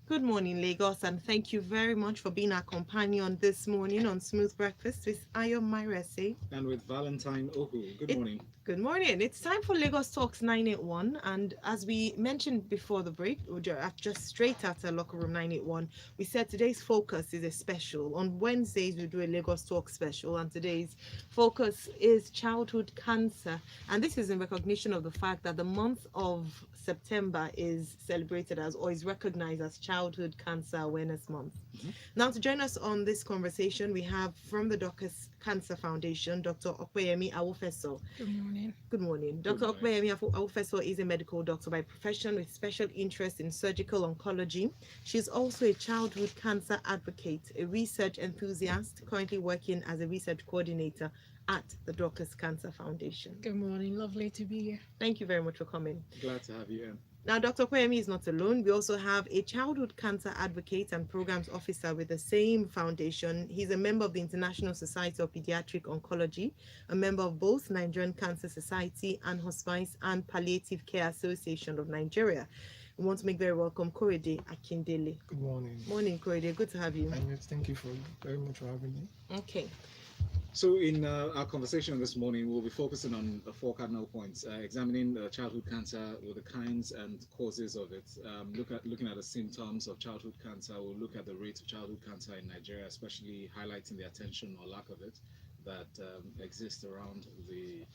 Good morning, Lagos, and thank you very much for being our companion this morning on Smooth Breakfast with Ayo Mairo Ese. And with Valentine Ohu. Good It, morning. Good morning. It's time for Lagos Talks 981, and as we mentioned before the break, just straight after Locker Room 981, we said today's focus is a special. On Wednesdays, we do a Lagos Talk special, and today's focus is childhood cancer. And this is in recognition of the fact that the month of September is celebrated as or is recognized as Childhood Cancer Awareness Month. Mhm. Now, to join us on this conversation, we have from the Dorcas Cancer Foundation, Dr. Opeyemi Awofeso. Good morning. Good morning. Good Dr. morning. Opeyemi Awofeso is a medical doctor by profession with special interest in surgical oncology. She's also a childhood cancer advocate, a research enthusiast, currently working as a research coordinator at the Dorcas Cancer Foundation. Good morning. Lovely to be here. Thank you very much for coming. Glad to have you in. Now, Dr. Opeyemi is not alone. We also have a childhood cancer advocate and programs officer with the same foundation. He's a member of the International Society of Pediatric Oncology, a member of both Nigerian Cancer Society and Hospice and Palliative Care Association of Nigeria. We want to make very welcome Korede Akindele. Good morning. Morning, Korede. Good to have you. And yes, thank you very much for having me. Okay. So, in our conversation this morning, we'll be focusing on four cardinal points: examining childhood cancer with the kinds and causes of it. Looking at the symptoms of childhood cancer. We'll look at the rate of childhood cancer in Nigeria, especially highlighting the attention or lack of it that exists around the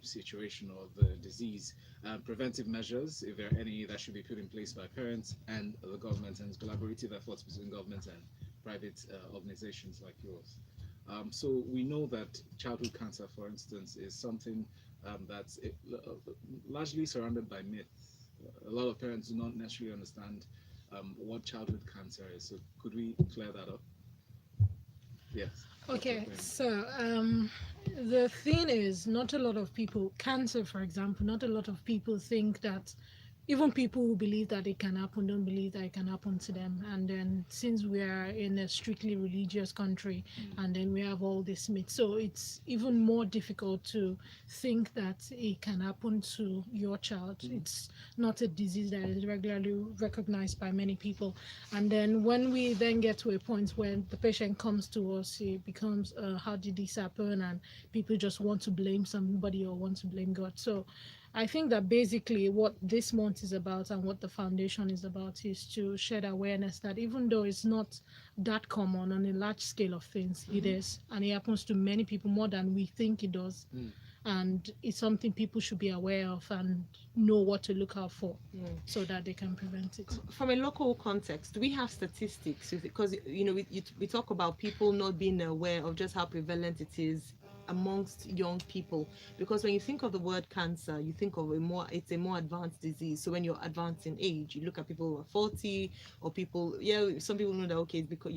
situation of the disease. Preventive measures, if there are any, that should be put in place by parents and the government, and collaborative efforts between government and private organizations like yours. So we know that childhood cancer, for instance, is something that's largely surrounded by myths. A lot of parents do not necessarily understand what childhood cancer is. So could we clear that up? Yes. Okay, so the thing is, not a lot of people, cancer, for example, not a lot of people think that. Even people who believe that it can happen don't believe that it can happen to them. And then since we are in a strictly religious country, and then we have all this myth, so it's even more difficult to think that it can happen to your child. It's not a disease that is regularly recognized by many people. And then when we then get to a point when the patient comes to us, it becomes how did this happen, and people just want to blame somebody or want to blame God. So I think that basically what this month is about and what the foundation is about is to shed awareness that even though it's not that common on a large scale of things, it is, and it happens to many people more than we think it does. And it's something people should be aware of and know what to look out for so that they can prevent it. From a local context, do we have statistics? Because we talk about people not being aware of just how prevalent it is amongst young people, because when you think of the word cancer, you think of it's a more advanced disease. So when you're advanced in age, you look at people who are 40, or people, some people know that okay, it's because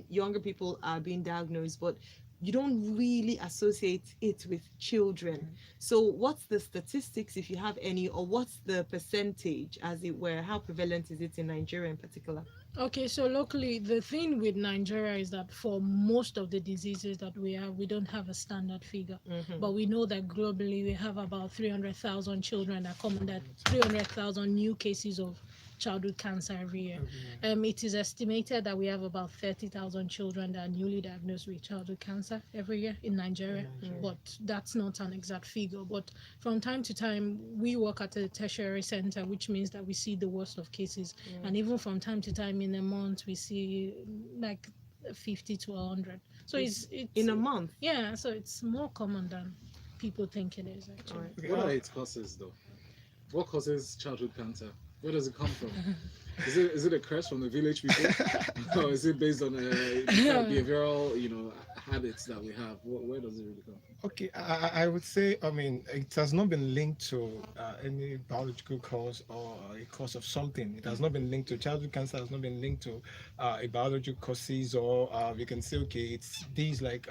younger people are being diagnosed, but you don't really associate it with children. So what's the statistics, if you have any, or what's the percentage, as it were? How prevalent is it in Nigeria in particular? Okay, so locally, the thing with Nigeria is that for most of the diseases that we have, we don't have a standard figure. But we know that globally, we have about 300,000 children that come under 300,000 new cases of childhood cancer every year. It is estimated that we have about 30,000 children that are newly diagnosed with childhood cancer every year in Nigeria, but that's not an exact figure. But from time to time, we work at a tertiary center, which means that we see the worst of cases. And even from time to time in a month, we see like 50 to 100. So it's in a month? Yeah, so it's more common than people think it is, actually. Right. What are its causes, though? What causes childhood cancer? Where does it come from? Is it a curse from the village people, or is it based on behavioral, habits that we have? Where does it really come from? Okay, I would say, I mean, it has not been linked to any biological cause or a cause of something. It has not been linked to childhood cancer, has not been linked to a biological causes, or we can say, okay, it's these like,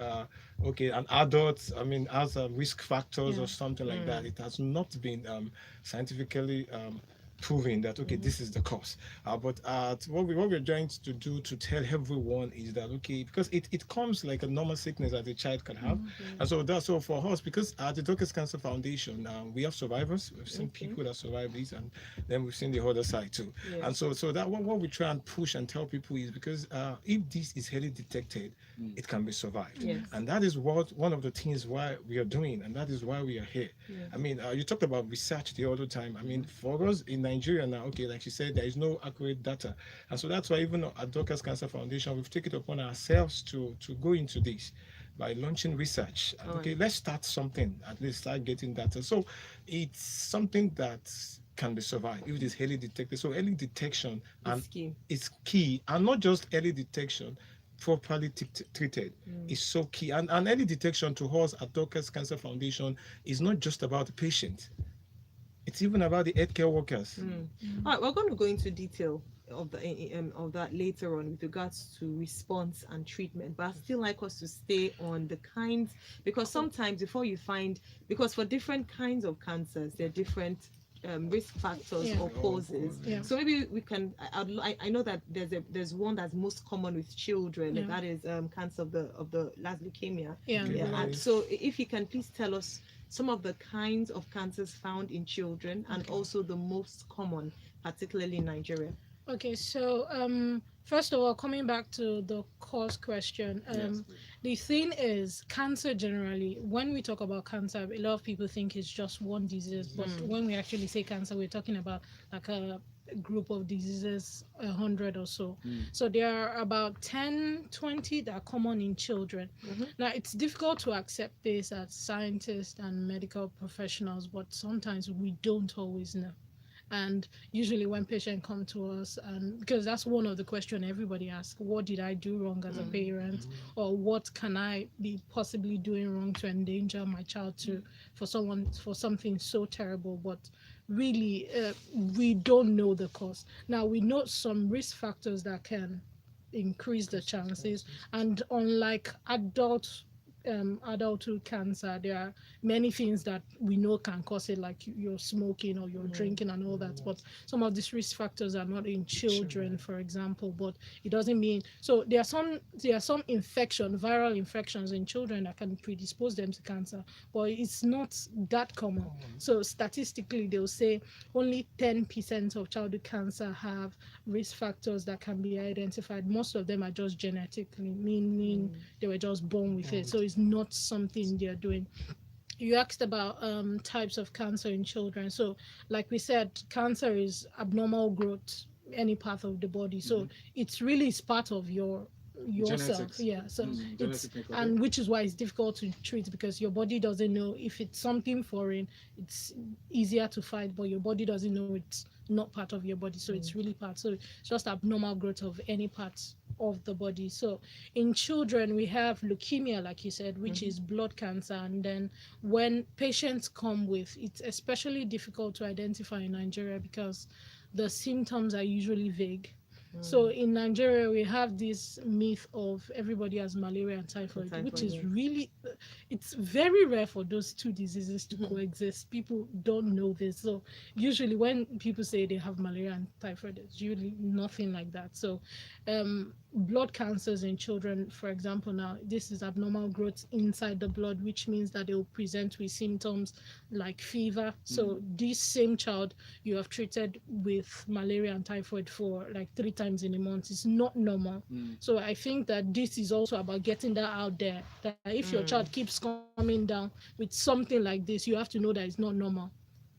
okay, an adult, I mean, has risk factors or something like that. It has not been scientifically proving that okay, this is the cause. But what we're trying to do to tell everyone is that okay, because it comes like a normal sickness that a child can have, and so that's so for us because at the Dorcas Cancer Foundation we have survivors. We've seen people that survive this, and then we've seen the other side too. Yeah. And so that what we try and push and tell people is because if this is early detected, it can be survived. Yes. And that is what one of the things why we are doing, and that is why we are here. I mean, you talked about research the other time. I mean, for us in Nigeria now, okay, like she said, there is no accurate data, and so that's why even at Dorcas Cancer Foundation, we've taken it upon ourselves to go into this by launching research. And, okay, let's start something, at least start getting data. So it's something that can be survived if it is early detected. So early detection and is key, and not just early detection, properly treated is so key. And early detection to us at Dorcas Cancer Foundation is not just about the patient. It's even about the healthcare workers. All right, we're going to go into detail of that later on with regards to response and treatment, but I still like us to stay on the kinds, because sometimes before you find, because for different kinds of cancers there are different risk factors or causes. So maybe we can. I know that there's one that's most common with children. That is cancer of the last leukemia. And so if you can please tell us some of the kinds of cancers found in children and also the most common, particularly in Nigeria. Okay, so first of all, coming back to the cause question, the thing is, cancer generally, when we talk about cancer, a lot of people think it's just one disease, but when we actually say cancer, we're talking about like a group of diseases, 100 or so. So there are about 10, 20 that are common in children. Now, it's difficult to accept this as scientists and medical professionals, but sometimes we don't always know. And usually when patients come to us, and because that's one of the questions everybody asks, what did I do wrong as a parent, or what can I be possibly doing wrong to endanger my child for something so terrible, but really we don't know the cause. Now we know some risk factors that can increase the chances, and unlike adulthood cancer, there are many things that we know can cause it, like you're smoking or you're drinking and all that, but some of these risk factors are not in children, for example. But it doesn't mean, so there are some viral infections in children that can predispose them to cancer, but it's not that common. So statistically they'll say only 10% of childhood cancer have risk factors that can be identified. Most of them are just genetically, meaning they were just born with it, so it's not something they're doing. You asked about types of cancer in children. So like we said, cancer is abnormal growth any part of the body, so it's really part of yourself. So it's, and which is why it's difficult to treat, because your body doesn't know. If it's something foreign, it's easier to fight, but your body doesn't know it's not part of your body, so it's really part. So it's just abnormal growth of any parts of the body. So in children we have leukemia, like you said, which is blood cancer, and then when patients come with, it's especially difficult to identify in Nigeria because the symptoms are usually vague. So in Nigeria we have this myth of everybody has malaria and typhoid, which is really, it's very rare for those two diseases to coexist. People don't know this. So usually when people say they have malaria and typhoid, it's usually nothing like that. So blood cancers in children, for example, now this is abnormal growth inside the blood, which means that they will present with symptoms like fever. So this same child you have treated with malaria and typhoid for like 3 times in a month is not normal. So I think that this is also about getting that out there, that if your child keeps coming down with something like this, you have to know that it's not normal.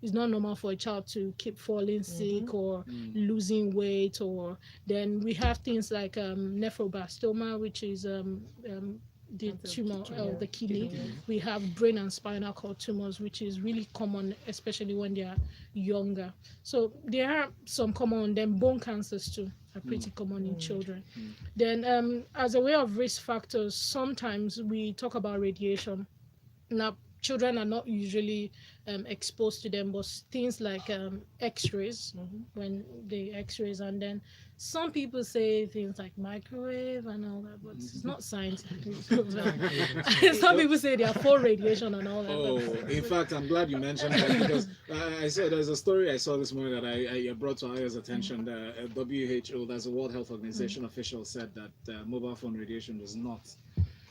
It's not normal for a child to keep falling sick or losing weight. Or then we have things like nephroblastoma, which is the tumor of the kidney. We have brain and spinal cord tumors, which is really common, especially when they are younger. So there are some common. Then bone cancers too are pretty common in children. Then as a way of risk factors, sometimes we talk about radiation. Now, children are not usually exposed to them, but things like x-rays, when the x-rays, and then some people say things like microwave and all that, but it's not scientifically proven. Some people say they are for radiation and all that. Oh, in fact, I'm glad you mentioned that, because I saw there's a story I saw this morning that I brought to Ayo's attention. The WHO, that's the World Health Organization official, said that mobile phone radiation does not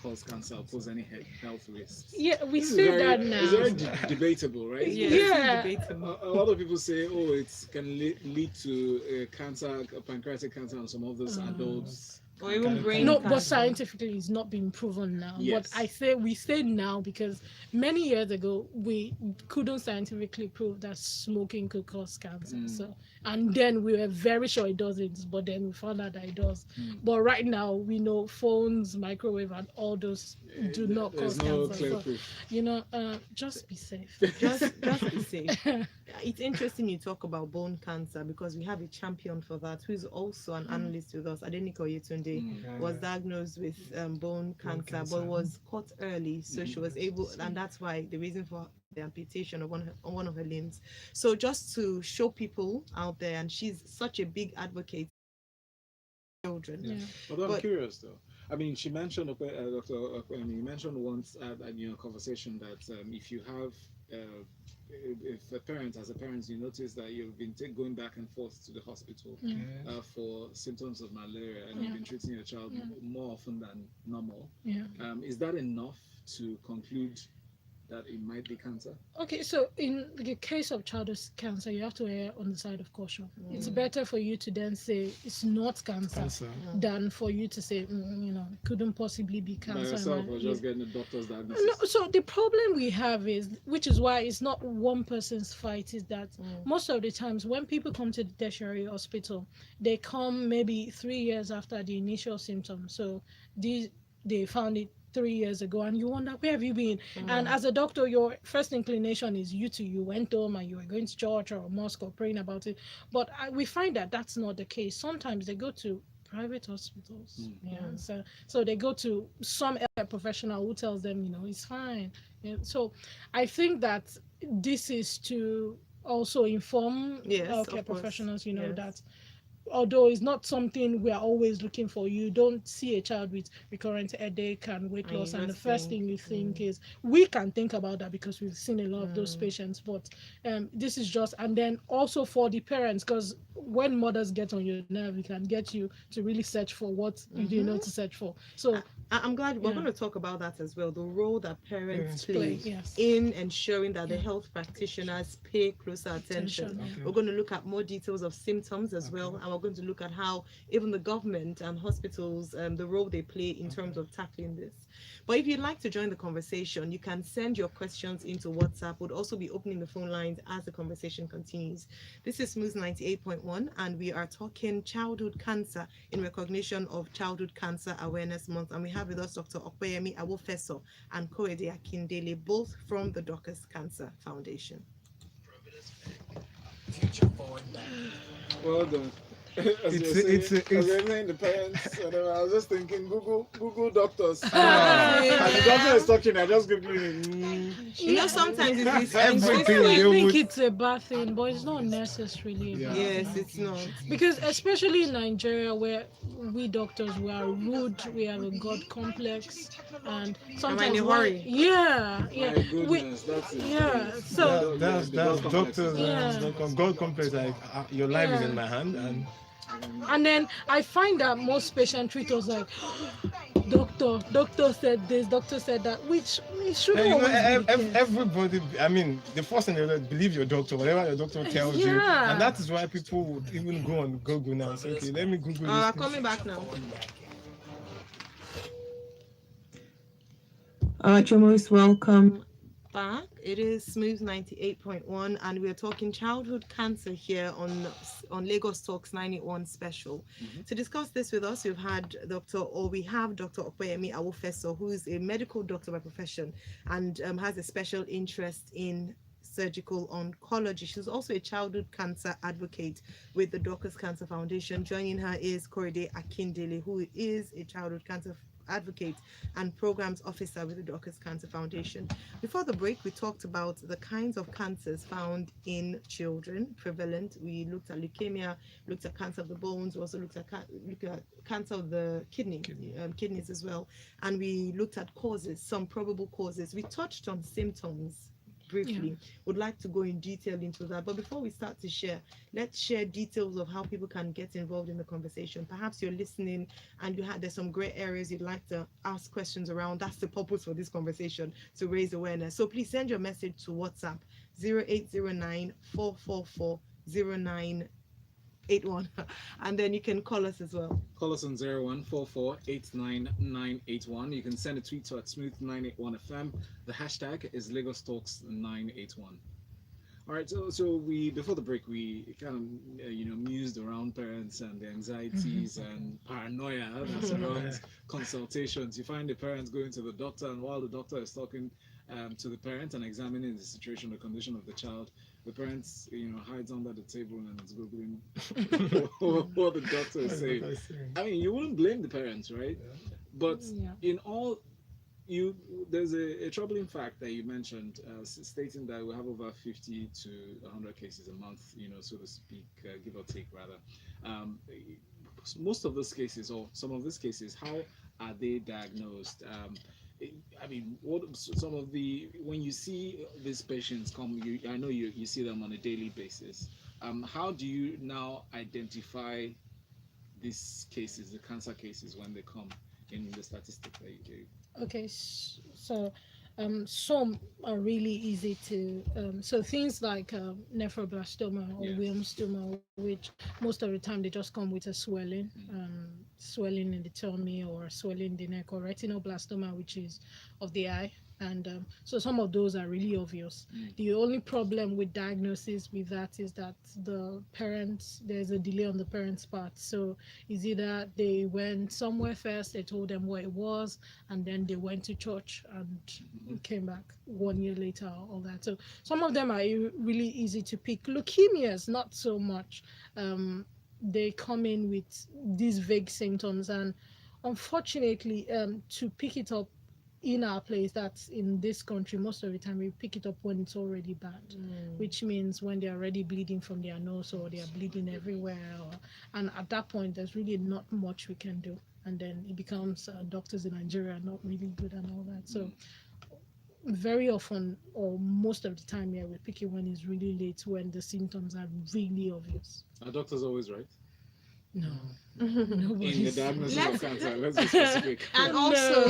cause cancer or pose any health risks. Yeah, we This is say very, that now. it's very debatable, right? Yeah. It's debatable. A lot of people say, oh, it can lead to cancer, pancreatic cancer, and some of those adults. Or even brain No, cancer. but scientifically it's not been proven now. Yes. But we say now because many years ago we couldn't scientifically prove that smoking could cause cancer. So, and then we were very sure it doesn't, but then we found out that it does. But right now we know phones, microwave, and all those do not There's cause no cancer. clear So, proof. just be safe. just be safe. It's interesting you talk about bone cancer, because we have a champion for that who is also an analyst with us. Adeniko Yetunde was diagnosed with bone cancer, but was caught early, so she was able, and that's why the reason for the amputation of one of her limbs. So just to show people out there, and she's such a big advocate for children. Yeah. Although I'm But- curious though. I mean, she mentioned, Dr. Opeyemi, you mentioned once at your conversation that if you have, if as a parent, you notice that you've been going back and forth to the hospital for symptoms of malaria, and you've been treating your child more often than normal, Yeah. is that enough to conclude that it might be cancer? Okay, so in the case of childhood cancer, you have to err on the side of caution. It's better for you to then say it's not cancer than for you to say, couldn't possibly be By cancer. yourself, or just getting the doctor's diagnosis? No, so the problem we have is, which is why it's not one person's fight, is that most of the times when people come to the tertiary hospital, they come maybe 3 years after the initial symptoms. So they found it 3 years ago, and you wonder, where have you been? And as a doctor, your first inclination is you went home and you were going to church or mosque or praying about it. But we find that that's not the case. Sometimes they go to private hospitals. So they go to some healthcare professional who tells them, it's fine. So I think that this is to also inform healthcare professionals, that although it's not something we are always looking for, you don't see a child with recurrent headache and weight loss, and the first thing you think is, we can think about that because we've seen a lot of those patients, but this is just, and then also for the parents, because when mothers get on your nerve, it can get you to really search for what you didn't know to search for. So I'm glad we're going to talk about that as well, the role that parents play yes. in ensuring that the health practitioners pay closer attention. We're going to look at more details of symptoms as well, and we're going to look at how even the government and hospitals, the role they play in terms of tackling this. But if you'd like to join the conversation, you can send your questions into WhatsApp. We'll also be opening the phone lines as the conversation continues. This is Smooth 98.1, and we are talking childhood cancer in recognition of Childhood Cancer Awareness Month. And we have with us Dr. Opeyemi Awofeso and Korede Akindele, both from the Dorcas Cancer Foundation. Well done. As It's- you're it's- saying, it's- as you're saying the parents, whatever, I was just thinking, Google doctors. And the doctor is talking, I just Googling. Sometimes it's Everything I they think would- it's a bad thing, but it's not necessarily. Yeah. Yes, it's not. Because especially in Nigeria, where we doctors, we are rude, we have a God complex, and sometimes in a hurry. yeah, My goodness, that's it. yeah. So That's doctors. Yeah. God complex. Like your life is in my hand, and then I find that most patients treat us like, doctor said this, doctor said that, which it shouldn't and always be the case. everybody. I mean, the first thing they do is believe your doctor, whatever your doctor tells you, Yeah. and that is why people would even go on Google now and say, okay, let me Google this. Coming back now. All right, you're most welcome back. It is Smooth 98.1, and we're talking childhood cancer here on Lagos Talks 91 special. To discuss this with us, we have Dr. Opeyemi Awofeso, who is a medical doctor by profession and has a special interest in surgical oncology. She's also a childhood cancer advocate with the Dorcas Cancer Foundation. Joining her is Korede Akindele, who is a childhood cancer Advocate and Programs Officer with the Dorcas Cancer Foundation. Before the break, we talked about the kinds of cancers found in children, prevalent. We looked at leukemia, looked at cancer of the bones, we also looked at cancer of the kidneys as well. And we looked at causes, some probable causes. We touched on symptoms briefly. Would like to go in detail into that, but before we start to share, let's share details of how people can get involved in the conversation. Perhaps you're listening and there's some gray areas you'd like to ask questions around. That's the purpose for this conversation, to raise awareness. So please send your message to WhatsApp 0809 444 0981, and then you can call us as well. Call us on 0144899981. You can send a tweet to at smooth981fm. The hashtag is Lagos Talks 981. All right, so we before the break we kind of mused around parents and the anxieties and paranoia that surrounds consultations. You find the parents going to the doctor, and while the doctor is talking to the parent and examining the situation, the condition of the child, the parents hides under the table and is googling what the doctor is saying. I mean, you wouldn't blame the parents, right? But in all, there's a troubling fact that you mentioned, stating that we have over 50 to 100 cases a month, so to speak, give or take, rather. Most of those cases, or some of these cases, how are they diagnosed? I mean, when you see these patients come, I know you see them on a daily basis. How do you now identify these cases, the cancer cases, when they come in the statistic that you gave? Okay, so some are really easy to so things like nephroblastoma or Wilms tumor, which most of the time they just come with a swelling, swelling in the tummy or swelling in the neck, or retinoblastoma, which is of the eye. And so some of those are really obvious. The only problem with diagnosis with that is that there's a delay on the parents' part. So it's either they went somewhere first, they told them what it was, and then they went to church and came back 1 year later, all that. So some of them are really easy to pick. Leukemias, not so much. They come in with these vague symptoms, and unfortunately, to pick it up in our place, that's in this country, most of the time we pick it up when it's already bad, which means when they're already bleeding from their nose or they're bleeding everywhere, and at that point there's really not much we can do, and then it becomes doctors in Nigeria are not really good and all that. So very often, or most of the time, we pick it when it's really late, when the symptoms are really obvious. Are doctors always right? No. In the diagnosis of cancer, let's be specific. And also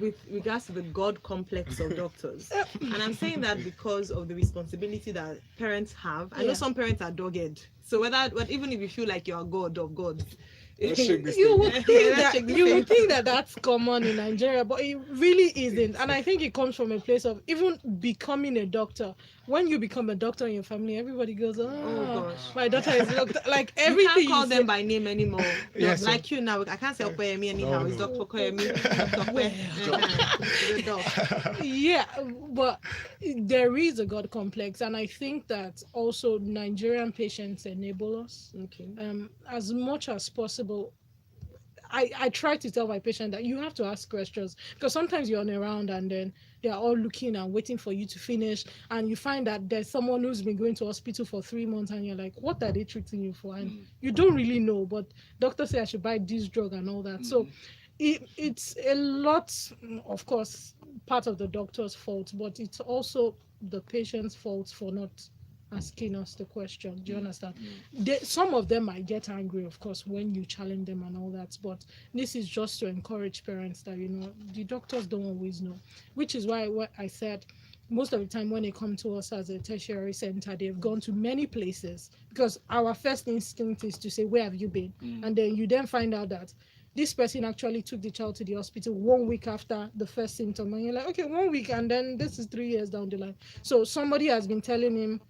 with regards to the God complex of doctors. And I'm saying that because of the responsibility that parents have. I know some parents are dogged. So even if you feel like you're a god of gods, you would think that that's common in Nigeria, but it really isn't. And I think it comes from a place of even becoming a doctor. When you become a doctor in your family, everybody goes, "Oh gosh, my daughter is a doctor." Like everything. You can't call them by name anymore. Yes, like you now, I can't say Opeyemi anyhow. It's Dr. Opeyemi. Yeah, but there is a God complex, and I think that also Nigerian patients enable us. Okay. As much as possible. I try to tell my patient that you have to ask questions, because sometimes you're on around and then they're all looking and waiting for you to finish, and you find that there's someone who's been going to hospital for 3 months and you're like, what are they treating you for? And you don't really know, but doctor say I should buy this drug and all that. So it's a lot, of course, part of the doctor's fault, but it's also the patient's fault for not asking us the question. Do you understand? Some of them might get angry, of course, when you challenge them and all that, but this is just to encourage parents that the doctors don't always know, which is why what I said, most of the time when they come to us as a tertiary center, they've gone to many places, because our first instinct is to say, where have you been? And then you then find out that this person actually took the child to the hospital 1 week after the first symptom, and you're like, okay, 1 week, and then this is 3 years down the line. So somebody has been telling him,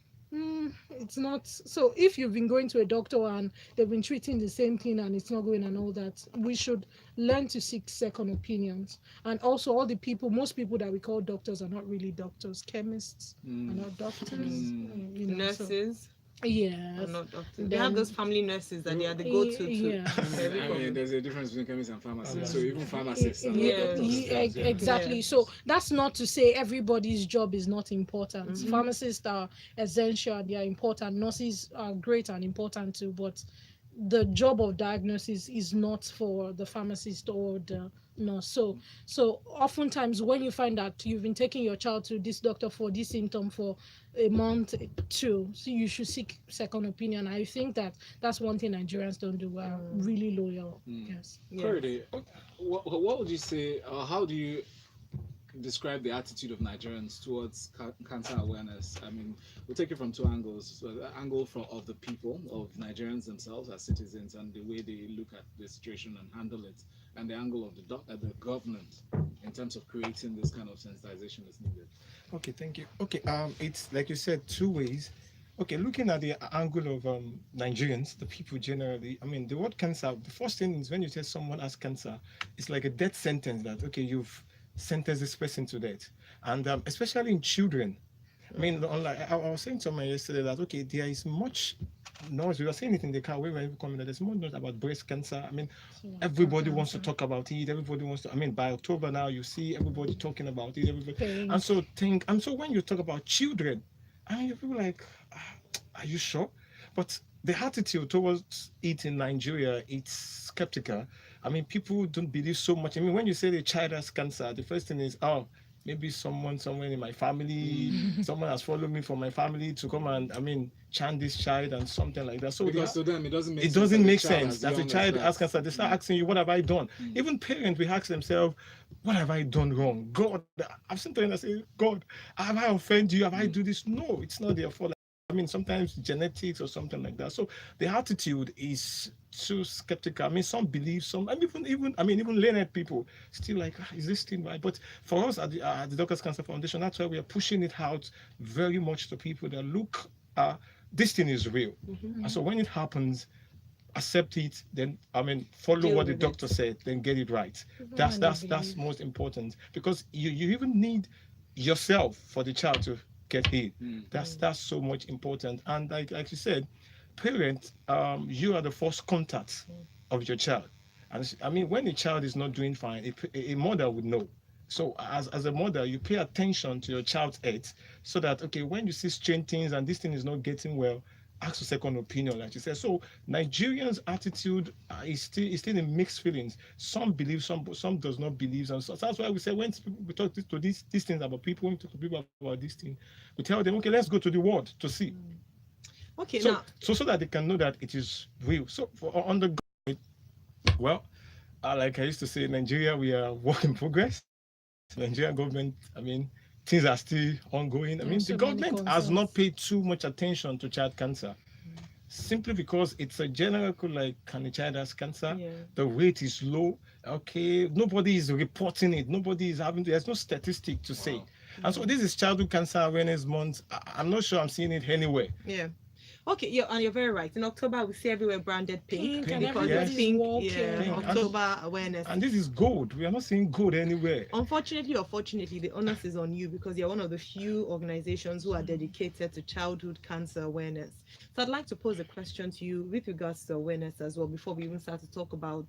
it's not. So if you've been going to a doctor and they've been treating the same thing and it's not going and all that, we should learn to seek second opinions. And also most people that we call doctors are not really doctors. Chemists are not doctors. Nurses. Yes. Or not doctors. They have those family nurses that they are the Y- go-to to. yeah. Every I mean, problem. there's a difference between chemists and pharmacists. So Yeah. even pharmacists are not Yeah. doctors. Exactly. Yeah. So that's not to say everybody's job is not important. Mhm. Pharmacists are essential, they are important. Nurses are great and important too, but the job of diagnosis is not for the pharmacist or the nurse. So oftentimes when you find that you've been taking your child to this doctor for this symptom for a month too, so you should seek second opinion. I think that that's one thing Nigerians don't do. We're really loyal. Yes. Yeah. Korede, what would you say, or how do you describe the attitude of Nigerians towards cancer awareness? I mean, we'll take it from two angles. So the angle of the people, of Nigerians themselves as citizens, and the way they look at the situation and handle it, and the angle of the government in terms of creating this kind of sensitization that's needed. Okay, thank you. Okay, it's like you said, two ways. Okay, looking at the angle of Nigerians, the people generally, I mean, the word cancer, the first thing is when you say someone has cancer, it's like a death sentence that, okay, you've sentenced this person to death. And especially in children, I mean, I was saying to someone yesterday that, okay, there is much noise. We were saying it in the car when we were coming that there's more noise about breast cancer. I mean, everybody wants to talk about it. Everybody wants to, I mean, by October now, you see everybody talking about it. Everybody. And so when you talk about children, I mean, you feel like, are you sure? But the attitude towards it in Nigeria, it's skeptical. I mean, people don't believe so much. I mean, when you say the child has cancer, the first thing is, oh, maybe someone somewhere in my family, someone has followed me from my family to come and, I mean, chant this child and something like that. So because to them, it doesn't make it sense doesn't that make the child sense that as the young child as asks that. cancer. They start asking you, what have I done? Even parents, we ask themselves, what have I done wrong? God, I've seen parents that say, God, have I offended you? Have I do this? No, it's not their fault. I mean, sometimes genetics or something like that. So the attitude is too skeptical. I mean, some believe, some, and even learned people still like, is this thing right? But for us at the Dorcas Cancer Foundation, that's why we are pushing it out very much to people that look, this thing is real. And so when it happens, accept it, then I mean follow Deal what the with doctor it. said, then get it right. That's most important, because you even need yourself for the child to get healed. That's so much important. And like you said, parents, you are the first contact of your child. And I mean, when a child is not doing fine, a mother would know. So as a mother, you pay attention to your child's health, so that, okay, when you see strange things and this thing is not getting well, ask a second opinion, like you said. So Nigerians' attitude is still in mixed feelings. Some believe, some does not believe, and so that's why we say when we talk to these things about people, when we talk to people about this thing, we tell them, okay, let's go to the world to see. Okay, So now so that they can know that it is real. So on the well, like I used to say, Nigeria, we are work in progress. Nigerian government, I mean, things are still ongoing. I mean, the government has not paid too much attention to child cancer, simply because it's a general like, can a child has cancer? Yeah. The rate is low. Okay, nobody is reporting it. Nobody is having. There's no statistic to say. And so this is Childhood Cancer Awareness Month. I'm not sure I'm seeing it anywhere. Yeah. Okay, yeah, and you're very right. In October, we see everywhere branded pink, Pink, and because everybody's pink, walking. yeah, October awareness. And this is gold. We are not seeing gold anywhere. Unfortunately or fortunately, the onus is on you, because you're one of the few organizations who are dedicated to childhood cancer awareness. So I'd like to pose a question to you with regards to awareness as well, before we even start to talk about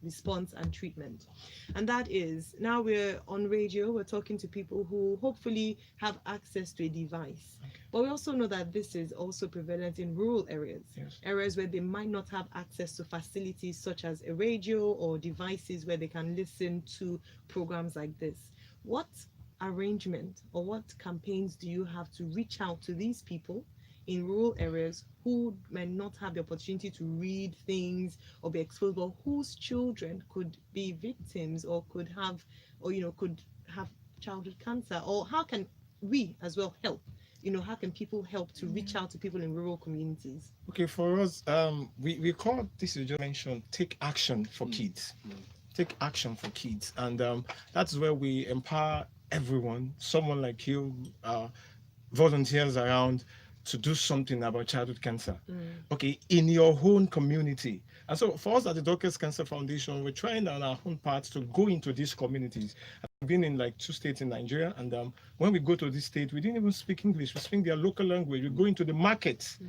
response and treatment. And that is, now we're on radio, we're talking to people who hopefully have access to a device. But we also know that this is also prevalent in rural areas, areas where they might not have access to facilities such as a radio or devices where they can listen to programs like this. What arrangement or what campaigns do you have to reach out to these people in rural areas who may not have the opportunity to read things or be exposed, but whose children could be victims or could have childhood cancer? Or how can we as well help? How can people help to reach out to people in rural communities? Okay, for us, we call this, you just mentioned, take action for kids. Take action for kids. And that's where we empower everyone, someone like you, volunteers around, to do something about childhood cancer, okay, in your own community. And so for us at the Dorcas Cancer Foundation, we're trying on our own part to go into these communities. I've been in like 2 states in Nigeria, and when we go to this state, we didn't even speak English. We speak their local language. We go into the markets.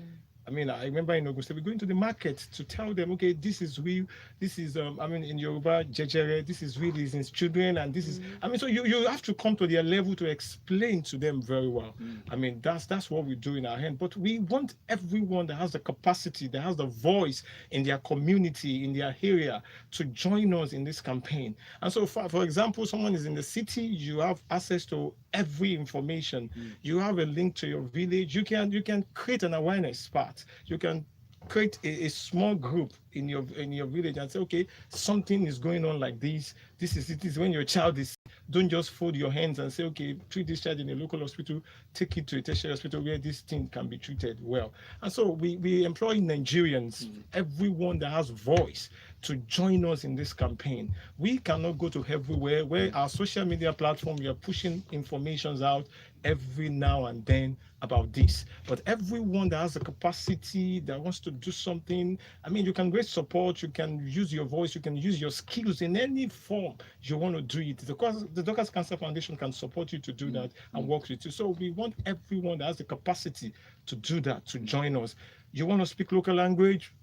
I mean, I remember in August, we go into the market to tell them, okay, this is real. This is, I mean, in Yoruba, jejere, this is real, this is children, and this is, I mean, so you have to come to their level to explain to them very well. I mean, that's what we do in our hand. But we want everyone that has the capacity, that has the voice in their community, in their area, to join us in this campaign. And so, for example, someone is in the city, you have access to every information. You have a link to your village. You can create an awareness part. You can create a small group in your village and say, okay, something is going on like this. This is when your child is. Don't just fold your hands and say, okay, treat this child in a local hospital, take it to a tertiary hospital where this thing can be treated well. And so we employ Nigerians, everyone that has voice, to join us in this campaign. We cannot go to everywhere. Where our social media platform, we are pushing informations out every now and then about this. But everyone that has the capacity, that wants to do something, I mean, you can raise support, you can use your voice, you can use your skills in any form you want to do it. The Dorcas Cancer Foundation can support you to do that and work with you. So we want everyone that has the capacity to do that, to join us. You want to speak local language?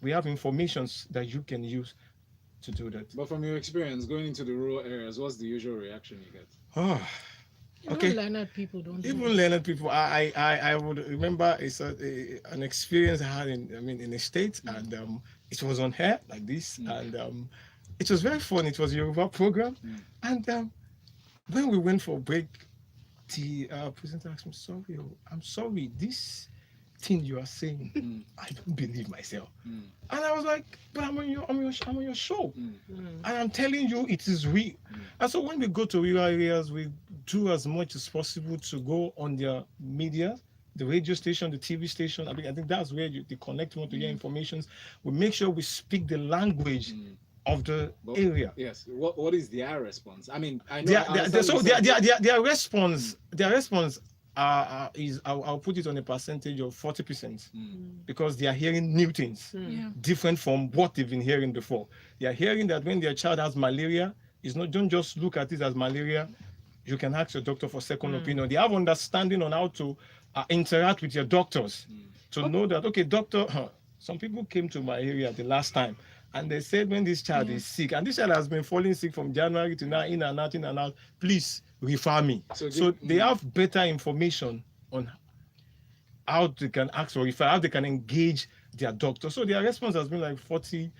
We have informations that you can use to do that. But from your experience going into the rural areas, what's the usual reaction you get? Oh, okay. Even learned people don't. Even learned people. I would remember an experience I had in the States, and it was on hair like this, and it was very fun. It was a Yoruba program, and when we went for a break, the presenter asked me, I'm sorry, this thing you are saying, I don't believe myself. And I was like, but I'm on your show, and I'm telling you it is real. And so when we go to rural areas, we do as much as possible to go on their media, the radio station, the TV station. I think that's where they connect to hear information. We make sure we speak the language of the area. Yes. What is their response? I mean, I know. Their response I'll put it on a percentage of 40%, because they are hearing new things, different from what they've been hearing before. They are hearing that when their child has malaria, don't just look at it as malaria. You can ask your doctor for second opinion. They have understanding on how to interact with your doctors to know that, okay, doctor, some people came to my area the last time and they said when this child is sick, and this child has been falling sick from January to now, in and out, please refer me. So they have better information on how they can ask for refer, how they can engage their doctor. So their response has been like 40%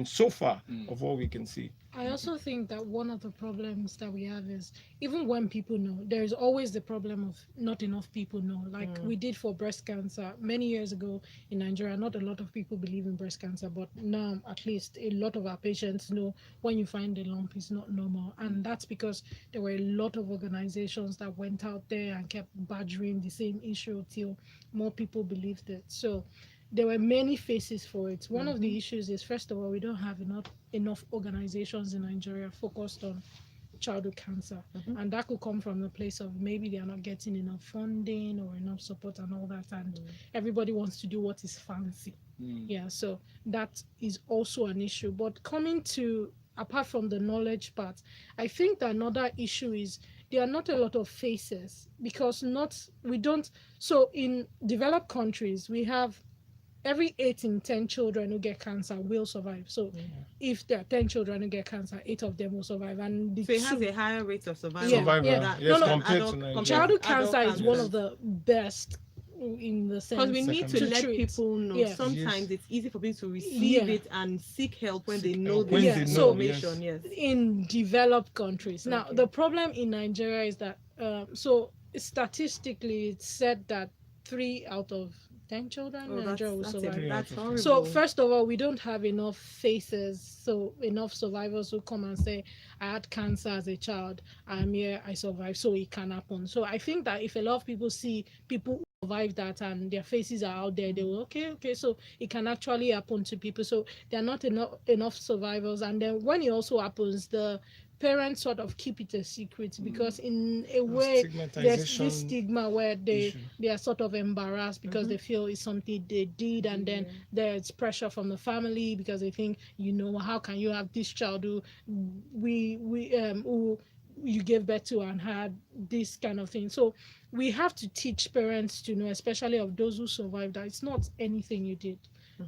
so far of what we can see. I also think that one of the problems that we have is, even when people know, there is always the problem of not enough people know. Like we did for breast cancer many years ago in Nigeria. Not a lot of people believe in breast cancer, but now at least a lot of our patients know when you find a lump, it's not normal. And that's because there were a lot of organizations that went out there and kept badgering the same issue till more people believed it. So there were many faces for it. One of the issues is, first of all, we don't have enough organizations in Nigeria focused on childhood cancer. And that could come from the place of maybe they are not getting enough funding or enough support and all that. And everybody wants to do what is fancy. Yeah, so that is also an issue. But coming to, apart from the knowledge part, I think that another issue is there are not a lot of faces, because so in developed countries, we have every 8 in 10 children who get cancer will survive. So if there are 10 children who get cancer, 8 of them will survive. And so it has a higher rate of survival. Childhood cancer is one of the best in the sense. Because we need to let people know. Yeah. Sometimes it's easy for people to receive it and seek help when they know the information. Yes. In developed countries. Now, the problem in Nigeria is that, so statistically, it's said that 3 out of 10 children in Nigeria will survive. That's horrible. So first of all, we don't have enough faces, so enough survivors who come and say, I had cancer as a child, I'm here, I survived, so it can happen. So I think that if a lot of people see people who survive that and their faces are out there, they will, okay, so it can actually happen to people. So there are not enough survivors. And then when it also happens, the parents sort of keep it a secret, because in a way there's this stigma where they are sort of embarrassed because they feel it's something they did, and then there's pressure from the family because they think, how can you have this child who you gave birth to and had this kind of thing. So we have to teach parents to know, especially of those who survived, that it's not anything you did.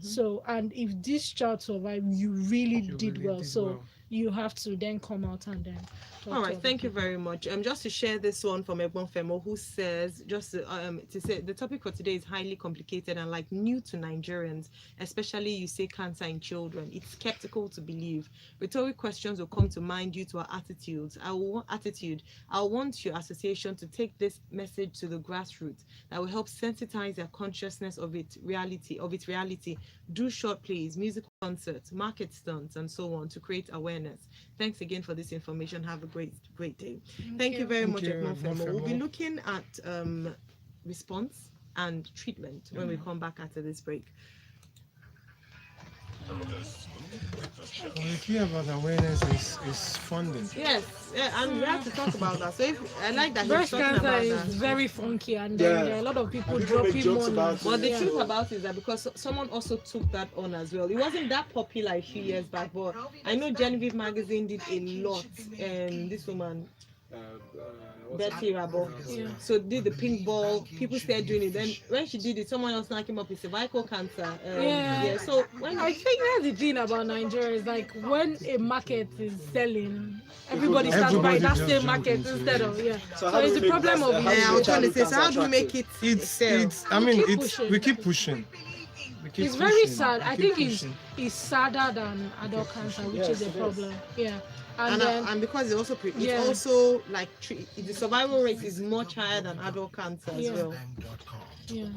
So, and if this child survived, you really You did really well. did So well. you have to then come out and then talk All to right, other thank you people. very much. Just to share this one from Egbon Femo, who says, to say the topic for today is highly complicated and like new to Nigerians, especially you say cancer in children. It's skeptical to believe. Rhetoric questions will come to mind due to our attitudes. I want your association to take this message to the grassroots that will help sensitize their consciousness of its reality. Do short plays, musical concerts, market stunts, and so on to create awareness. Thanks again for this information. Have a great day. Thank you very Thank much, you, Ekmon Ekmon Femo. We'll be Femo. looking at response and treatment when we come back after this break. The key about awareness is funding. Yes, yeah, and we have to talk about that. So if I like that he's Breast talking cancer about is that. very funky, and then Yeah. there are a lot of people And people make dropping jokes money. about it. But the Yeah. truth about it is that because someone also took that on as well. It wasn't that popular a few years back, but I know Genevieve magazine did a lot. This woman, what's Betty it? Rabo. Yeah. So did the pink ball. People started doing it. Then when she did it, someone else now came up with cervical cancer. Yeah. So when I think that's the thing about Nigeria is like when a market is selling, everybody starts Everybody buying that just same jump market into instead it. of yeah. So So how do it's we the make problem that- of how do we I make was trying to childhood say, so cancer how do we make attractive? it It's sell? it's. I We mean, keep it's pushing. we keep pushing. We keep It's very pushing. sad. We I keep think it's pushing. sadder than adult cancer, which Yes, is a it is. problem. Yeah. And and, then and because it also it's Yeah. also like the survival rate is much higher than adult cancer as Yeah. well. yeah.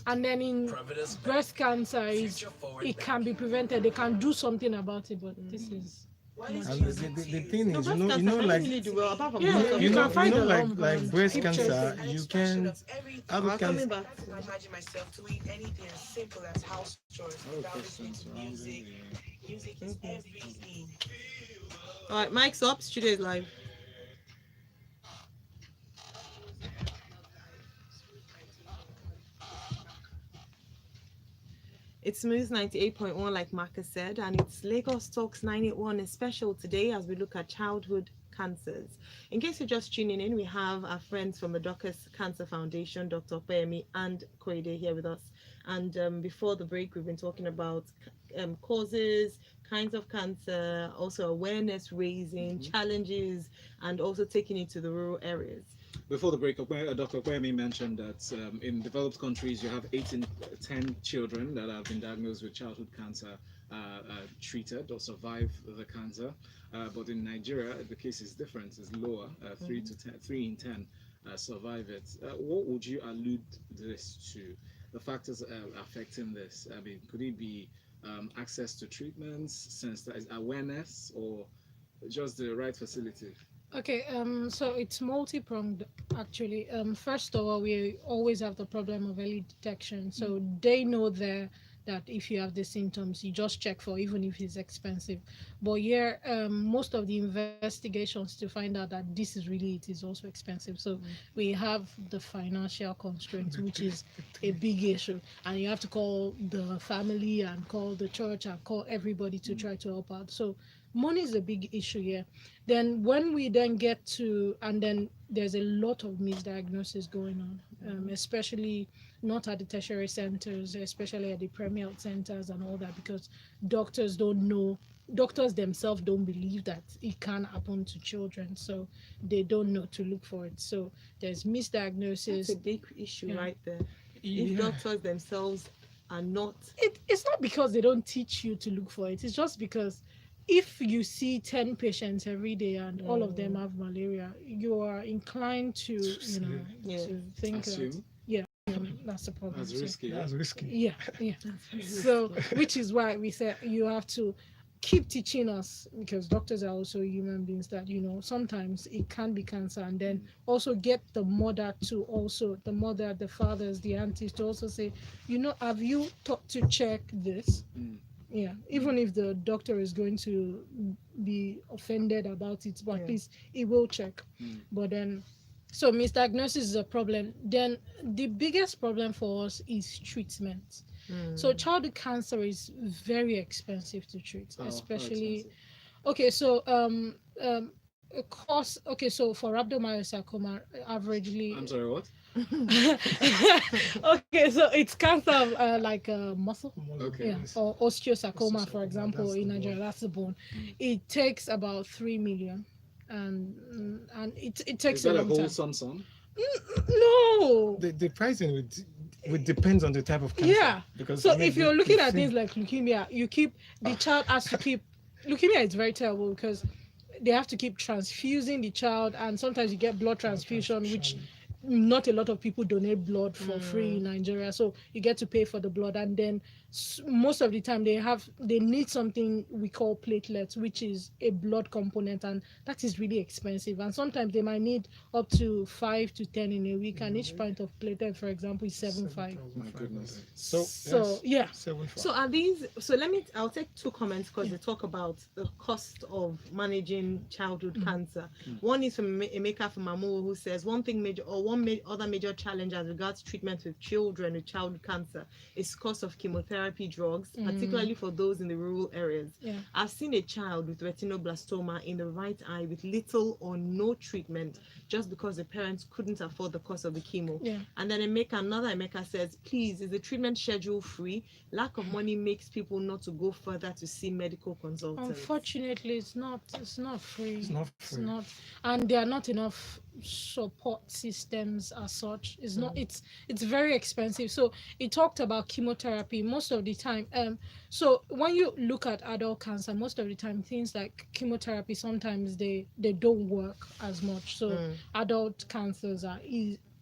And then in breast cancer is it can be prevented. They can do something about it, but this is And the thing No, is, breast cancer can like really do well apart from Yeah, cancer. you can find a like lump like and breast keep cancer, chasing. you can adult Coming cancer. back. I imagine myself doing anything as simple as house chores without listening to music. Music is everything. All right, mic's up. Studio is live. It's Smooth 98.1, like Marcus said, and it's Lagos Talks 981, a special today as we look at childhood cancers. In case you're just tuning in, we have our friends from the Dorcas Cancer Foundation, Dr. Opeyemi and Korede here with us. And before the break, we've been talking about causes, kinds of cancer, also awareness raising, challenges, and also taking it to the rural areas. Before the break, Dr. Opeyemi mentioned that in developed countries, you have 8 in 10 children that have been diagnosed with childhood cancer treated or survive the cancer. But in Nigeria, the case is different. It's lower. 3 in 10 survive it. What would you allude this to? The factors affecting this? I mean, could it be access to treatments, awareness, or just the right facility? Okay, so it's multi-pronged actually. First of all, we always have the problem of early detection. So they know that if you have the symptoms, you just check for, even if it's expensive. But here, most of the investigations to find out that this is really it is also expensive. So we have the financial constraints, which is a big issue, and you have to call the family and call the church and call everybody to try to help out. So money is a big issue here. Then when we then get to, and then there's a lot of misdiagnosis going on, especially not at the tertiary centers, especially at the premier health centers and all that, because doctors don't know, doctors themselves don't believe that it can happen to children, so they don't know to look for it. So there's misdiagnosis. That's a big issue Yeah. right there. If Yeah. doctors themselves are not It's not because they don't teach you to look for it. It's just because if you see 10 patients every day and all of them have malaria, you are inclined to, Yeah. to think that, Assume. that's a problem. That's So, risky. That's risky. yeah. So, which is why we said you have to keep teaching us, because doctors are also human beings, that sometimes it can be cancer, and then also get the mother to also, the mother, the fathers, the aunties to also say, have you thought to check this? Yeah, even if the doctor is going to be offended about it, but at least he will check. But then, so misdiagnosis is a problem. Then the biggest problem for us is treatment. So childhood cancer is very expensive to treat, How especially. expensive? Okay, so cost. Okay, so for rhabdomyosarcoma, averagely. I'm sorry, what? Okay, so it's cancer of like muscle. Okay. Yeah, or osteosarcoma, for example, in Nigeria, that's the bone. It takes about 3 million, and it takes Is a that a long whole time. sum? No. The pricing would depends on the type of cancer. Yeah. Because So I mean, if you're looking at thing- things like leukemia, you keep the child has to keep leukemia is very terrible because they have to keep transfusing the child, and sometimes you get blood transfusion, which not a lot of people donate blood for free in Nigeria, so you get to pay for the blood, and then most of the time they need something we call platelets, which is a blood component, and that is really expensive, and sometimes they might need up to 5 to 10 in a week, and each pint of platelet, for example, is 7.5. My goodness. So Yeah. 7.5. So I'll take two comments because they talk about the cost of managing childhood cancer. One is from Emeka from Mamu, who says one other major challenge as regards treatment with children with childhood cancer is cost of chemotherapy drugs, particularly for those in the rural areas. Yeah. I've seen a child with retinoblastoma in the right eye with little or no treatment just because the parents couldn't afford the cost of the chemo. Yeah. And then Emeka says, please, is the treatment schedule free? Lack of money makes people not to go further to see medical consultants. Unfortunately, it's not free. It's not free. It's not, and there are not enough support systems as such. It's not. It's very expensive. So it talked about chemotherapy most of the time. So when you look at adult cancer, most of the time things like chemotherapy sometimes they don't work as much. So adult cancers are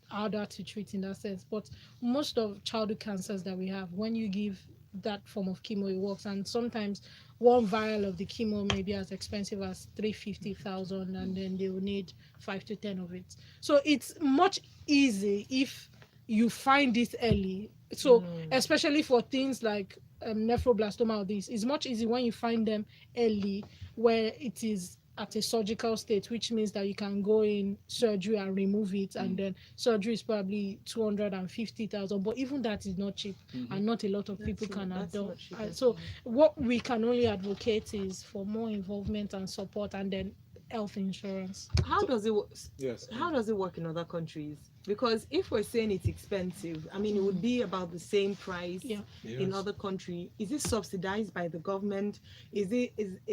harder to treat in that sense. But most of childhood cancers that we have, when you give that form of chemo, it works. And sometimes one vial of the chemo may be as expensive as 350,000, and then they will need 5 to 10 of it. So it's much easy if you find it early. So especially for things like nephroblastoma or this, it's much easier when you find them early, where it is at a surgical state, which means that you can go in surgery and remove it, and then surgery is probably 250,000. But even that is not cheap, and not a lot of people can adopt. So what we can only advocate is for more involvement and support, and then health insurance. How does it work? Yes. How does it work in other countries? Because if we're saying it's expensive, I mean, it would be about the same price in other countries. Is it subsidized by the government?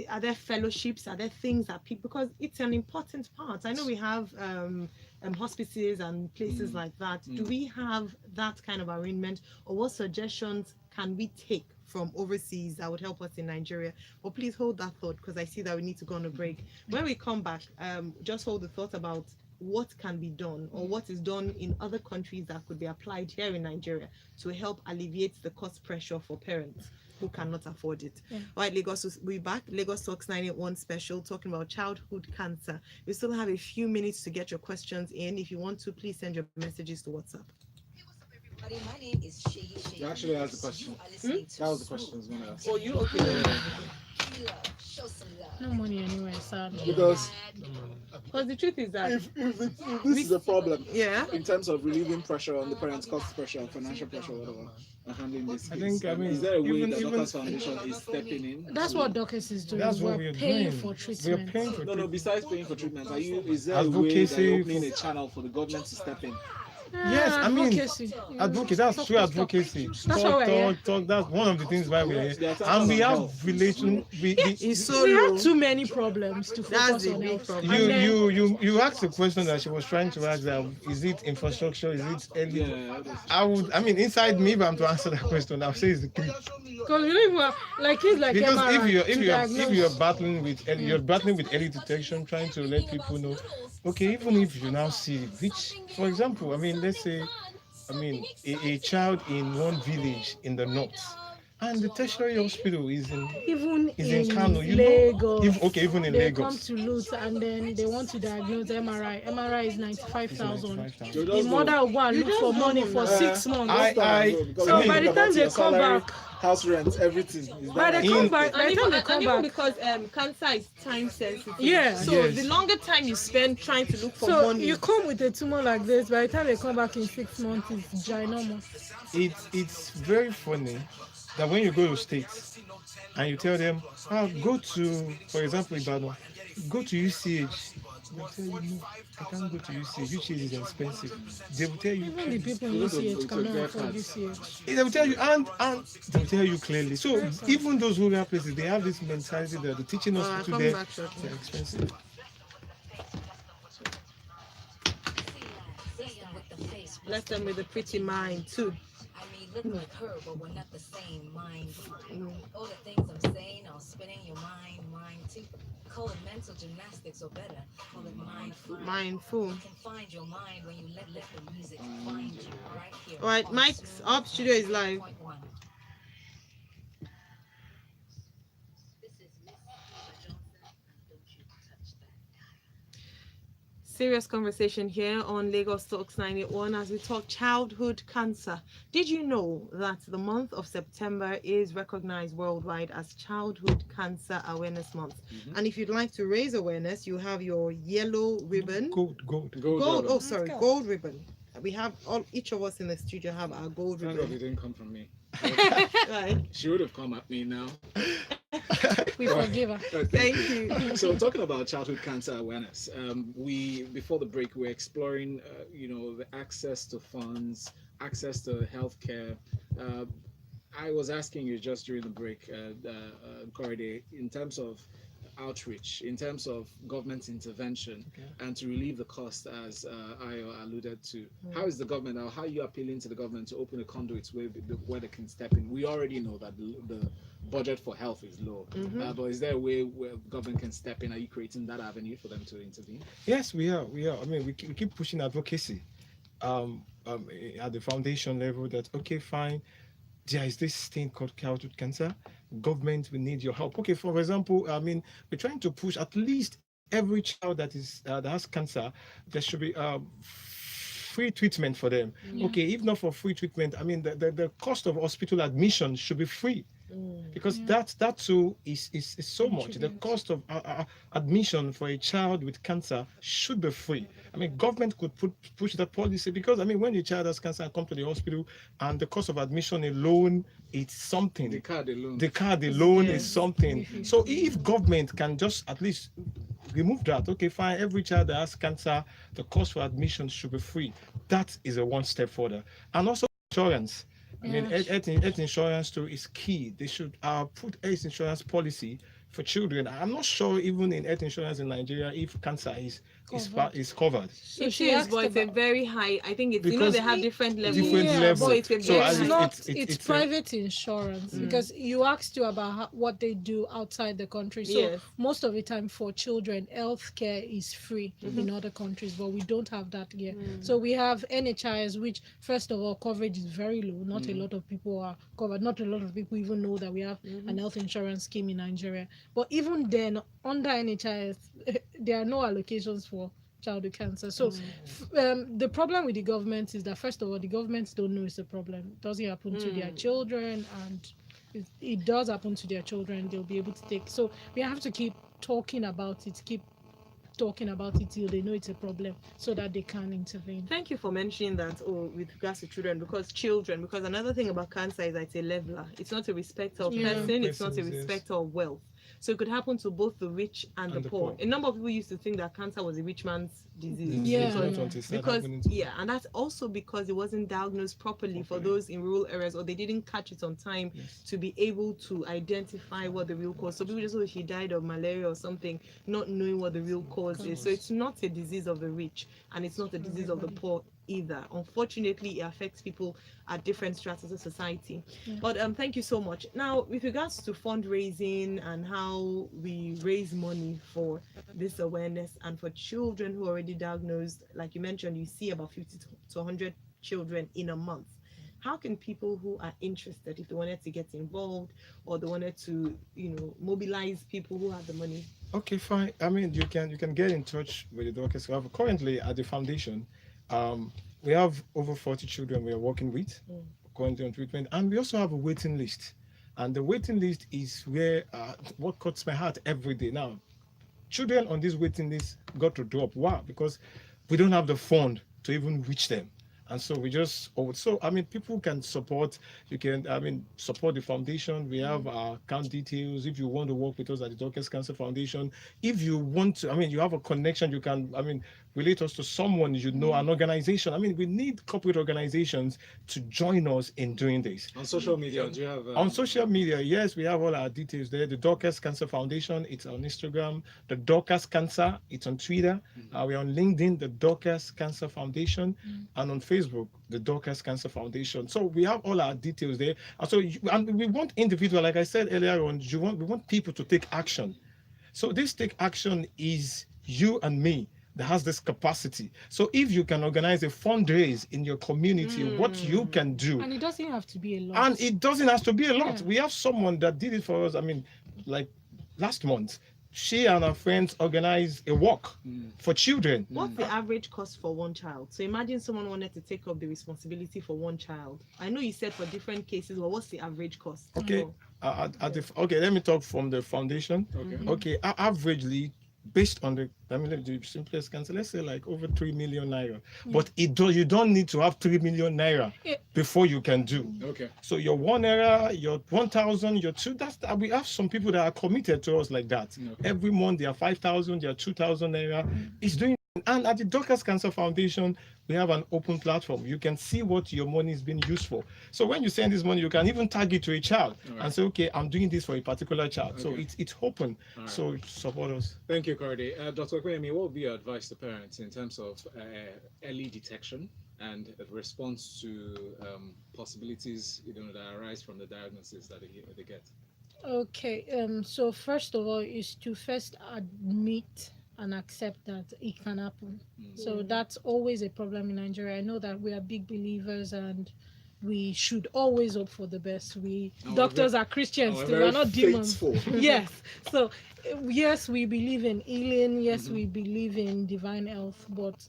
Are there fellowships? Are there things that people, because it's an important part. I know we have hospices and places like that. Do we have that kind of arrangement, or what suggestions can we take from overseas that would help us in Nigeria? But please hold that thought, because I see that we need to go on a break. When we come back, just hold the thought about what can be done, or what is done in other countries that could be applied here in Nigeria to help alleviate the cost pressure for parents who cannot afford it. All right, Lagos, we'll be back. Lagos Talks 981 special, talking about childhood cancer. We still have a few minutes to get your questions in. If you want to, please send your messages to WhatsApp. My name is Shay. You actually asked the question. That was the question I was going to ask. Oh, you okay? Show some love. No money anyway, sad. Because Because the truth is that if this is a problem yeah, in terms of relieving pressure on the parents, cost pressure, financial pressure, whatever, and handling this I case, think, I mean, is there a way even- that even- Dorcas Foundation is stepping in? That's what Dorcas is doing. That's what We're we're paying doing. for We're treatment. paying for No, treatment. besides paying for treatment, is there a way that Advocacy you're opening for- a channel for the government to step in? Yes, I mean, Advocacy. Advocate, that's true advocacy. That's why we're here. Talk. That's one of the things why we're There are here. times And we on have health. relation. it's so We low. have too many problems to That's focus the on big health. problem. And then- You asked a question that she was trying to ask. That is it infrastructure? Is it early? Yeah, I mean, inside me, if I'm to answer that question, I'll say it's the three. Because you don't even have, like kids like Because MRI if to diagnose. you're battling with early detection, trying to let people know, okay, even if you now see which, for example, I mean, let's say, a child in one village in the north, and the tertiary hospital is even in Kano, you Lagos, know, even in they come Lagos. to loot, and then they want to diagnose MRI. MRI is 95,000. 95,000. The mother will go and look for money for 6 months. So by the time they come back, house rent, everything. by the time they come back, because cancer is time sensitive. Yeah. So Yes. the longer time you spend trying to look for so money, you come with a tumor like this. By the time they come back in 6 months, it's ginormous. It's very funny that when you go to states and you tell them, go to, for example, Ibadan, go to UCH, They'll tell you, no, I can't go to UCH. UCH is expensive. They will tell you Even the clearly. people in Even the- UCH to cannot get afford cards. UCH. They will tell you, and they'll tell you clearly. So even those rural places, they have this mentality that the teaching hospital Coming there, back shortly. they're expensive. Bless them with a pretty mind too. I may look like her, but we're not the same mind. Mm. All the things I'm saying are spinning your mind too. Call it mental gymnastics or better, call it mindful. Mindful. You can find your mind when you let the music find you right here. All right, on mic's Smooth up. Studio is live. 100.1. Serious conversation here on Lagos Talks 981 as we talk childhood cancer. Did you know that the month of September is recognized worldwide as Childhood Cancer Awareness Month? And if you'd like to raise awareness, you have your yellow ribbon. Gold. Gold. Oh, Let's sorry, go. gold ribbon. We have each of us in the studio have our gold Thank God it ribbon. didn't come from me. Right. She would have come at me now. We forgive her. Thank you. So talking about childhood cancer awareness, we before the break we're exploring, the access to funds, access to healthcare. I was asking you just during the break, Korede, in terms of outreach, in terms of government intervention, and to relieve the cost, as Ayo alluded to. How is the government, or how are you appealing to the government to open a conduit where they can step in? We already know that the budget for health is low, but is there a way where government can step in? Are you creating that avenue for them to intervene? Yes, we are. I mean, we keep pushing advocacy at the foundation level that, okay, fine, there is this thing called childhood cancer. Government, we need your help. Okay, for example, I mean, we're trying to push at least every child that has cancer, there should be free treatment for them. Okay, if not for free treatment, I mean, the cost of hospital admission should be free. Because that too is so much. The cost of admission for a child with cancer should be free. I mean, government could push that policy, because I mean, when a child has cancer and come to the hospital, and the cost of admission alone, it's something. The card alone. The card alone Yes. is something. So if government can just at least remove that, okay, fine, every child that has cancer, the cost for admission should be free. That is a one step further. And also insurance. I mean, health insurance too is key. They should put health insurance policy for children. I'm not sure even in health insurance in Nigeria if cancer is covered. So It she is, asked but it's a about- very high. I think it's, Because they have different levels. different Yeah, level. So it's a So very it's as high. not. it's It's a- private insurance because you asked you about what they do outside the country. So Yes. most of the time for children, healthcare is free in other countries, but we don't have that here. So we have NHIS, which first of all coverage is very low. Not a lot of people are covered. Not a lot of people even know that we have an health insurance scheme in Nigeria. But even then, under NHIS, there are no allocations for childhood cancer. So the problem with the government is that first of all, the governments don't know it's a problem. It doesn't happen to their children, and it does happen to their children. They'll be able to take. So we have to keep talking about it. Keep talking about it till they know it's a problem, so that they can intervene. Thank you for mentioning that. With regards to children, because another thing about cancer is that it's a leveler. It's not a respecter of Yeah. person. It's not a Persons, yes. respecter of wealth. So it could happen to both the rich and the poor. A number of people used to think that cancer was a rich man's disease. Yeah. Because and that's also because it wasn't diagnosed properly for those in rural areas, or they didn't catch it on time to be able to identify what the real cause. So people just, she died of malaria or something, not knowing what the real cause is. So it's not a disease of the rich, and it's not a disease of the poor either. Unfortunately, it affects people at different stratas of society. But thank you so much. Now, with regards to fundraising and how we raise money for this awareness and for children who are already diagnosed, like you mentioned, you see about 50 to 100 children in a month. How can people who are interested, if they wanted to get involved or they wanted to, mobilize people who have the money? Okay, fine. I mean, you can get in touch with the Dorcas. Currently at the foundation, we have over 40 children we are working with currently on treatment, and we also have a waiting list. And the waiting list is where what cuts my heart every day. Now, children on this waiting list got to drop. Why? Because we don't have the fund to even reach them. And so we just, so I mean, people can support. You can, I mean, support the foundation. We have our account details. If you want to work with us at the Dorcas Cancer Foundation, if you want to, I mean, you have a connection, you can, I mean, relate us to someone you know, an organization. I mean, we need corporate organizations to join us in doing this. On social media, do you have On social media, yes, we have all our details there. The Dorcas Cancer Foundation, it's on Instagram. The Dorcas Cancer, it's on Twitter. We're on LinkedIn, the Dorcas Cancer Foundation, and on Facebook, the Dorcas Cancer Foundation. So we have all our details there. And so and we want individual, like I said earlier on, we want people to take action. So this take action is you and me that has this capacity. So if you can organize a fundraise in your community, what you can do. And it doesn't have to be a lot. And it doesn't have to be a lot. We have someone that did it for us. I mean, like last month, she and her friends organized a walk for children. What's the average cost for one child? So imagine someone wanted to take up the responsibility for one child. I know you said for different cases, but what's the average cost? Okay, okay, let me talk from the foundation. Okay, averagely, based on the, I mean, the simplest cancer, let's say like over 3 million naira. But you don't need to have 3 million naira before you can do. Okay. So your 1 naira, your 1,000, your 2, we have some people that are committed to us like that. Every month they are 5,000, they are 2,000 naira. It's doing. And at the Dorcas Cancer Foundation, we have an open platform. You can see what your money is being used for. So when you send this money, you can even tag it to a child and say, okay, I'm doing this for a particular child. So it's open. So support us. Thank you, Korede. Dr. Opeyemi, what would be your advice to parents in terms of early detection and response to possibilities that arise from the diagnosis that they get? Okay, so first of all is to first admit and accept that it can happen. So that's always a problem in Nigeria. I know that we are big believers and we should always hope for the best. Doctors are Christians too, we are not demons. Yes. So yes, we believe in healing, yes, we believe in divine health, but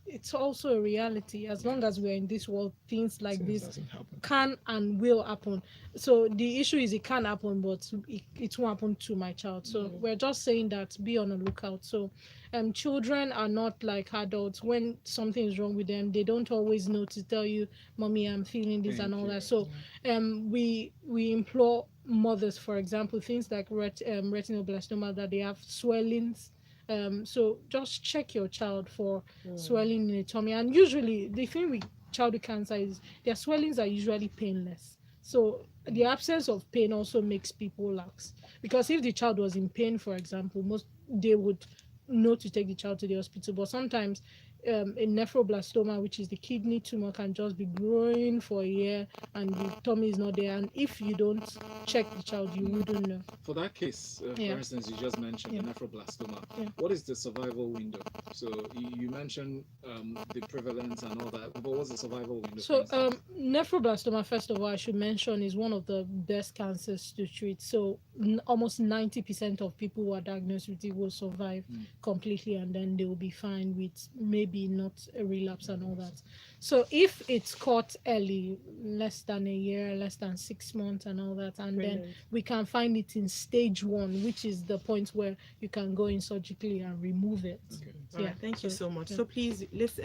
it's also a reality. As long as we're in this world, things like this can and will happen. So the issue is it can happen, but it won't happen to my child. So we're just saying that be on the lookout. So children are not like adults. When something is wrong with them, they don't always know to tell you, Mommy, I'm feeling this and all that. So we implore mothers, for example, things like retinoblastoma, that they have swellings. So just check your child for swelling in the tummy. And usually the thing with childhood cancer is their swellings are usually painless. So the absence of pain also makes people lax. Because if the child was in pain, for example, they would know to take the child to the hospital. But sometimes a nephroblastoma, which is the kidney tumor, can just be growing for a year and the tummy is not there. And if you don't check the child, you wouldn't know. For that case, for instance, you just mentioned the nephroblastoma. What is the survival window? So you mentioned the prevalence and all that, but what's the survival window? So nephroblastoma, first of all, I should mention, is one of the best cancers to treat. So almost 90% of people who are diagnosed with it will survive completely, and then they will be fine with maybe not a relapse and all that. So if it's caught early, less than a year, less than 6 months and all that, and then we can find it in stage 1, which is the point where you can go in surgically and remove it. Thank you so much. So please, let's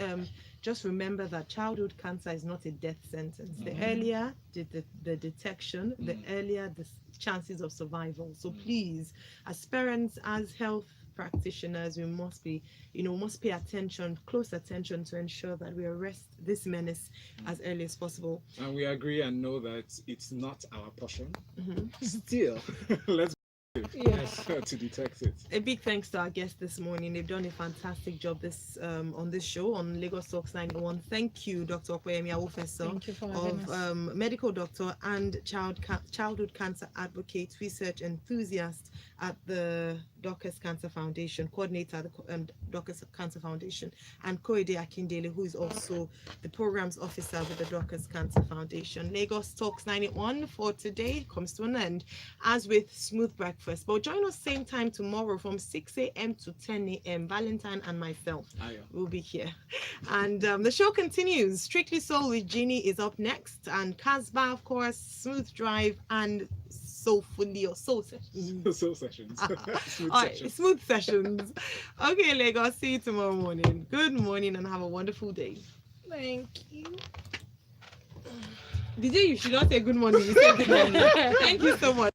just remember that childhood cancer is not a death sentence. The earlier the detection, the earlier the chances of survival. So please, as parents, as health practitioners, we must be, must pay attention, close attention, to ensure that we arrest this menace as early as possible. And we agree and know that it's not our portion. Still, let's to detect it. A big thanks to our guests this morning. They've done a fantastic job on this show on Lagos Talks 91. Thank you, Dr. Opeyemi Awofeso, Thank you for having us. Medical doctor and childhood cancer advocate, research enthusiast at the Dorcas Cancer Foundation, coordinator at the Dorcas Cancer Foundation, and Korede Akindele, who is also the programs officer with the Dorcas Cancer Foundation. Lagos Talks 91 for today comes to an end, as with Smooth Breakfast. But join us same time tomorrow from 6 a.m. to 10 a.m. Valentine and myself will be here. And the show continues. Strictly Soul with Jeannie is up next, and Casbah, of course, Smooth Drive, and Soulfully or Soul Sessions. Soul Sessions. Smooth Sessions. Okay, Lagos, see you tomorrow morning. Good morning and have a wonderful day. Thank you. DJ, you should not say good morning. You said good morning. Thank you so much.